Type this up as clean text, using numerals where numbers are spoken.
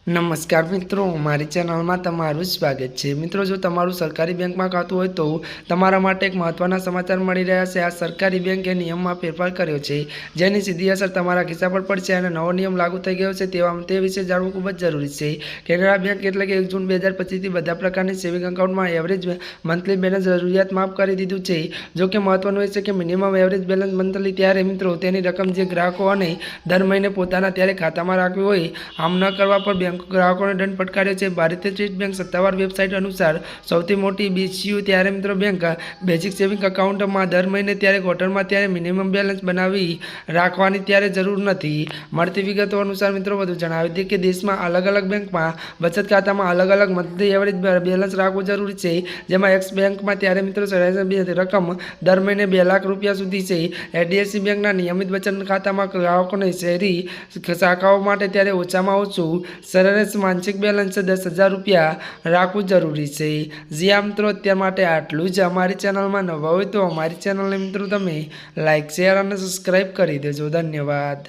નમસ્કાર મિત્રો, મારી ચેનલમાં તમારું સ્વાગત છે। મિત્રો, જો તમારું સરકારી બેંકમાં ખાતું હોય તો તમારા માટે એક મહત્વના સમાચાર મળી રહ્યા છે। આ સરકારી બેંકે નિયમમાં ફેરફાર કર્યો છે, જેની સીધી અસર તમારા ખિસ્સા પર પડશે અને નવો નિયમ લાગુ થઈ ગયો છે તે વિશે જાણવું ખૂબ જ જરૂરી છે। કેનરા બેંક એટલે કે 1 જૂન 2025થી બધા પ્રકારની સેવિંગ એકાઉન્ટમાં એવરેજ મંથલી બેલેન્સ જરૂરિયાત માફ કરી દીધું છે। જો કે મહત્વનું એ છે કે મિનિમમ એવરેજ બેલેન્સ મંથલી ત્યારે મિત્રો તેની રકમ જે ગ્રાહકો અને દર મહિને પોતાના ત્યારે ખાતામાં રાખવી હોય, આમ ન કરવા પર બેંક ગ્રાહકોને દંડ ફટકાર્યો છે। ભારતીય સ્ટેટ બેંક સત્તાવાર વેબસાઇટ અનુસાર સૌથી મોટી બીસીયુ ત્યારે મિત્રો બેંક બેઝિક સેવિંગ એકાઉન્ટમાં દર મહિને ત્યારે ક્વાર્ટરમાં ત્યારે મિનિમમ બેલેન્સ બનાવી રાખવાની ત્યારે જરૂર નથી। મળતી વિગતો અનુસાર મિત્રો વધુ જણાવી દે કે દેશમાં અલગ અલગ બેંકમાં બચત ખાતામાં અલગ અલગ મંથલી એવરેજ બેલેન્સ રાખવું જરૂરી છે, જેમાં એક્સ બેંકમાં ત્યારે મિત્રો રકમ દર મહિને 2 લાખ રૂપિયા સુધી છે। એચડીએફસી બેંકના નિયમિત બચત ખાતામાં ગ્રાહકોને શહેરી શાખાઓ માટે ત્યારે ઓછામાં ઓછું સરેરાશ માસિક બેલેન્સ 10,000 રૂપિયા રાખવું જરૂરી છે। જ્યાં મિત્રો અત્યાર માટે આટલું જ। અમારી ચેનલમાં નવા હોય તો અમારી ચેનલને મિત્રો તમે લાઇક, શેર અને સબસ્ક્રાઈબ કરી દેજો। ધન્યવાદ।